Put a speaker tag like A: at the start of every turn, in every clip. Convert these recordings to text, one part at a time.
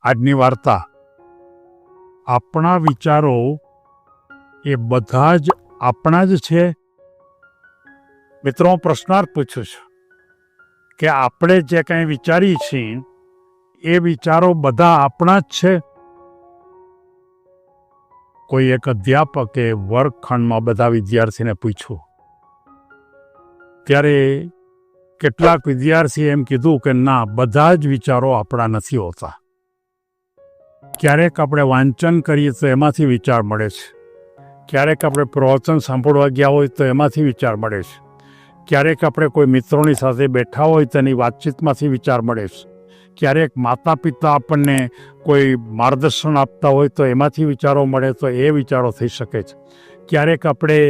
A: આજની વાર્તા. આપણા વિચારો એ બધા જ આપણા જ છે. મિત્રો, હું પ્રશ્નાર્થ પૂછું છું કે આપણે જે કંઈ વિચારીએ છીએ એ વિચારો બધા આપણા જ છે. કોઈ એક અધ્યાપકે વર્ગખંડમાં બધા વિદ્યાર્થીને પૂછ્યું, ત્યારે કેટલાક વિદ્યાર્થીએ એમ કીધું કે ના, બધા જ વિચારો આપણા નથી હોતા. ક્યારેક આપણે વાંચન કરીએ તો એમાંથી વિચાર મળે છે, ક્યારેક આપણે પ્રવચન સાંભળવા ગયા હોય તો એમાંથી વિચાર મળે છે, ક્યારેક આપણે કોઈ મિત્રોની સાથે બેઠા હોય તેની વાતચીતમાંથી વિચાર મળે છે, ક્યારેક માતા પિતા આપણને કોઈ માર્ગદર્શન આપતા હોય તો એમાંથી વિચારો મળે તો એ વિચારો થઈ શકે છે. ક્યારેક આપણે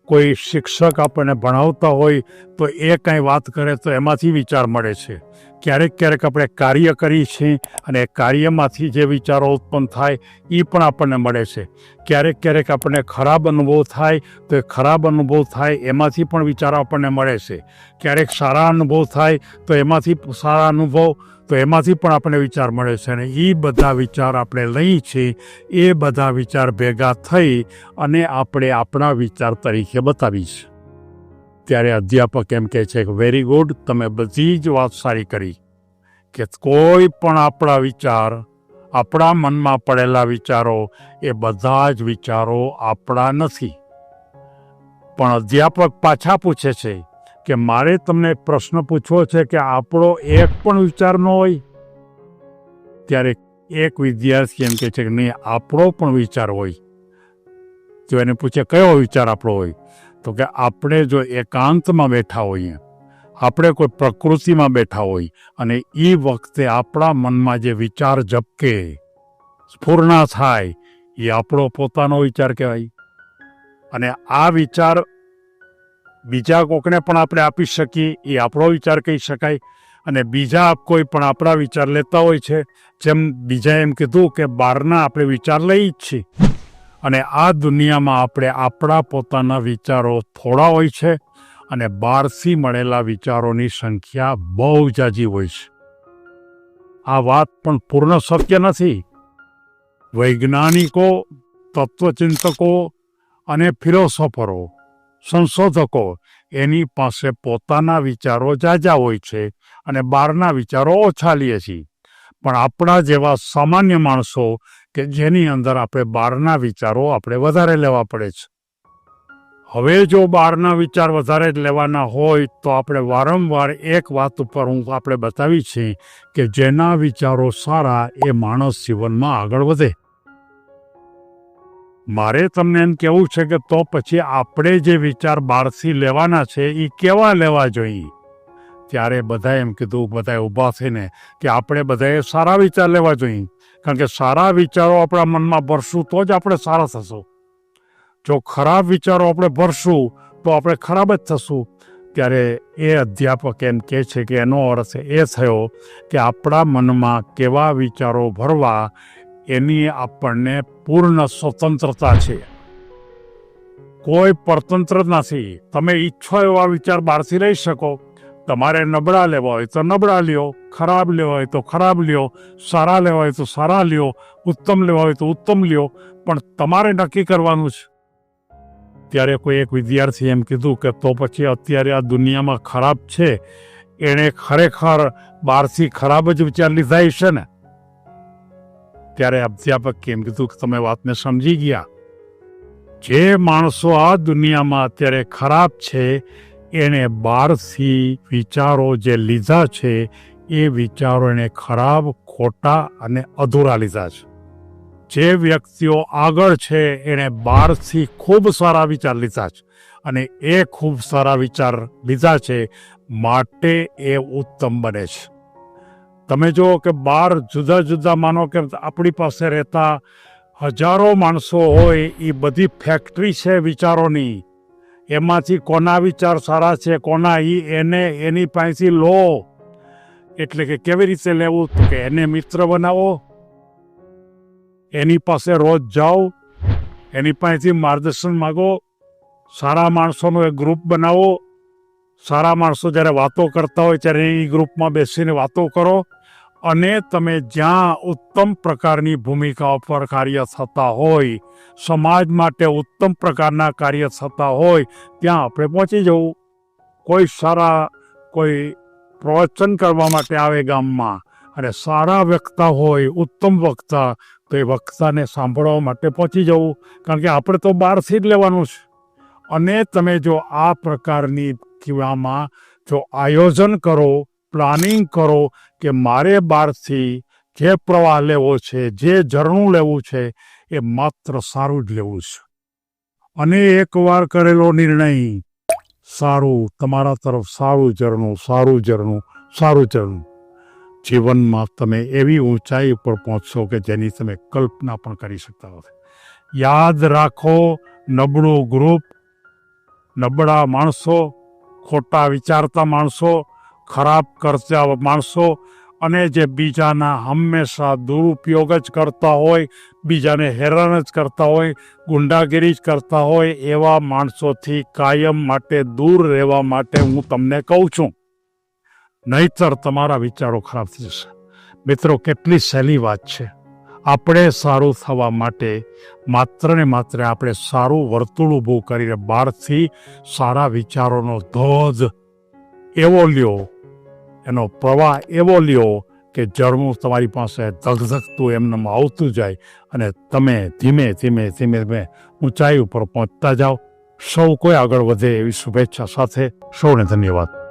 A: કોઈ શિક્ષક આપણને ભણાવતા હોય તો એ કંઈ વાત કરે તો એમાંથી વિચાર મળે છે. ક્યારેક આપણે કાર્ય કરીએ છીએ અને કાર્યમાંથી જે વિચારો ઉત્પન્ન થાય એ પણ આપણને મળે છે. ક્યારેક આપણને ખરાબ અનુભવ થાય તો એ ખરાબ અનુભવ થાય એમાંથી પણ વિચારો આપણને મળે છે. ક્યારેક સારા અનુભવ થાય તો એમાંથી સારા અનુભવ તો એમાંથી પણ આપણને વિચાર મળે છે. અને એ બધા વિચાર આપણે લઈએ છીએ, એ બધા વિચાર ભેગા થઈ અને આપણે આપણા વિચાર તરીકે બતાવીએ. ત્યારે અધ્યાપક એમ કહે છે કે વેરી ગુડ, તમે બધી જ વાત સારી કરી કે કોઈ પણ આપણા વિચાર, આપણા મનમાં પડેલા વિચારો એ બધા જ વિચારો આપણા નથી. પણ અધ્યાપક પાછા પૂછે છે કે મારે તમને પ્રશ્ન પૂછવો છે કે આપણો એક પણ વિચાર ન હોય? ત્યારે એક વિદ્યાર્થી એમ કહે છે કે નહીં, આપણો પણ વિચાર હોય. તો એને પૂછે કયો વિચાર આપણો હોય? તો કે આપણે જો એકાંતમાં બેઠા હોઈએ, આપણે કોઈ પ્રકૃતિમાં બેઠા હોય અને એ વખતે આપણા મનમાં જે વિચાર ઝબકે, સ્ફુરણા થાય, એ આપણો પોતાનો વિચાર કહેવાય. અને આ વિચાર બીજા કોકને પણ આપણે આપી શકીએ, એ આપણો વિચાર કહી શકાય. અને બીજા કોઈ પણ આપણા વિચાર લેતા હોય છે, જેમ બીજા એમ કીધું કે બહારના આપણે વિચાર લઈએ જ છીએ. અને આ દુનિયામાં આપણે આપણા પોતાના વિચારો થોડા હોય છે અને બહારથી મળેલા વિચારોની સંખ્યા બહુ જાજી હોય છે. આ વાત પણ પૂર્ણ સત્ય નથી. વૈજ્ઞાનિકો, તત્વચિંતકો અને ફિલોસોફરો, સંશોધકો, એની પાસે પોતાના વિચારો જાજા હોય છે અને બહારના વિચારો ઓછા લે છે. પણ આપણા જેવા સામાન્ય માણસો કે જેની અંદર આપણે બહારના વિચારો આપણે વધારે લેવા પડે છે. હવે જો બહારના વિચાર વધારે જ લેવાના હોય તો આપણે વારંવાર એક વાત ઉપર આપણે બતાવી છે કે જેના વિચારો સારા એ માણસ જીવનમાં આગળ વધે. મારે તમને એમ કહેવું છે કે તો પછી આપણે જે વિચાર બહારથી લેવાના છે એ કેવા લેવા જોઈએ? ત્યારે બધાએ એમ કીધું, બધાએ ઊભા થઈને કે આપણે બધાએ સારા વિચાર લેવા જોઈએ. કારણ કે સારા વિચારો આપણા મનમાં ભરશું તો જ આપણે સારા થશું. જો ખરાબ વિચારો આપણે ભરશું તો આપણે ખરાબ જ થશું. ત્યારે એ અધ્યાપક એમ કહે છે કે એનો અર્થ એ થયો કે આપણા મનમાં કેવા વિચારો ભરવા એની આપણને પૂર્ણ સ્વતંત્રતા છે. કોઈ પરતંત્ર નથી. તમે ઈચ્છો એવા વિચાર બહારથી લઈ શકો. તમારે નબળા લેવા હોય તો નબળા લ્યો, ખરાબ લેવા હોય તો ખરાબ લ્યો, સારા લેવા હોય તો સારા લ્યો, ઉત્તમ લેવા હોય તો ઉત્તમ લ્યો, પણ તમારે નક્કી કરવાનું છે. ત્યારે કોઈ એક વિદ્યાર્થી એમ કીધું કે તો પછી અત્યારે આ દુનિયામાં ખરાબ છે, એણે ખરેખર બહારથી ખરાબ જ વિચાર લીધા છે ને? ત્યારે અધ્યાપક એમ કીધું કે તમે વાતને સમજી ગયા. જે માણસો આ દુનિયામાં અત્યારે ખરાબ છે એણે બહારથી વિચારો જે લીધા છે એ વિચારો એને ખરાબ, ખોટા અને અધૂરા લીધા છે. જે વ્યક્તિઓ આગળ છે એણે બહારથી ખૂબ સારા વિચાર લીધા છે અને એ ખૂબ સારા વિચાર લીધા છે માટે એ ઉત્તમ બને છે. તમે જુઓ કે બહાર જુદા જુદા, માનો કે આપણી પાસે રહેતા હજારો માણસો હોય, એ બધી ફેક્ટરી છે વિચારોની. એમાંથી કોના વિચાર સારા છે, કોના એની પાસેથી લો. એટલે કે કેવી રીતે લેવું? તો કે એને મિત્ર બનાવો, એની પાસે રોજ જાઓ, એની પાસેથી માર્ગદર્શન માગો, સારા માણસોનો એક ગ્રુપ બનાવો, સારા માણસો જ્યારે વાતો કરતા હોય ત્યારે એ ગ્રુપમાં બેસીને વાતો કરો અને તમે જ્યાં ઉત્તમ પ્રકારની ભૂમિકાઓ પર કાર્ય થતા હોય, સમાજ માટે ઉત્તમ પ્રકારના કાર્ય થતા હોય, ત્યાં આપણે પહોંચી જવું. કોઈ સારા કોઈ પ્રવચન કરવા માટે આવે ગામમાં અને સારા વક્તા હોય, ઉત્તમ વક્તા, તો એ વક્તાને સાંભળવા માટે પહોંચી જવું, કારણ કે આપણે તો બહારથી જ લેવાનું છે. અને તમે જો આ પ્રકારની ક્રિયામાં જો આયોજન કરો, પ્લાનિંગ કરો કે મારે બહારથી જે પ્રવાહ લેવો છે, જે ઝરણું લેવું છે, એ માત્ર સારું જ લેવું છે. અને એકવાર કરેલો નિર્ણય સારું, તમારા તરફ સારું ઝરણું, સારું ઝરણું, સારું ઝરણું. જીવનમાં તમે એવી ઊંચાઈ ઉપર પહોંચશો કે જેની તમે કલ્પના પણ કરી શકતા નથી. યાદ રાખો, નબળું ગ્રુપ, નબળા માણસો, ખોટા વિચારતા માણસો, ખરાબ કરતા માણસો અને જે બીજાના હંમેશા દુરુપયોગ જ કરતા હોય, બીજાને હેરાન જ કરતા હોય, ગુંડાગીરી જ કરતા હોય, એવા માણસોથી કાયમ માટે દૂર રહેવા માટે હું તમને કહું છું. નહીંતર તમારા વિચારો ખરાબ થઈ જશે. મિત્રો, કેટલી સહેલી વાત છે. આપણે સારું થવા માટે માત્ર ને માત્ર આપણે સારું વર્તુળ ઊભું કરીને બહારથી સારા વિચારોનો ધોધ એવો લ્યો, એનો પ્રવાહ એવો લ્યો કે ઝરણું તમારી પાસે ધગધગતું એમને આવતું જાય અને તમે ધીમે ધીમે ધીમે ધીમે ઊંચાઈ ઉપર પહોંચતા જાઓ. સૌ કોઈ આગળ વધે એવી શુભેચ્છા સાથે સૌને ધન્યવાદ.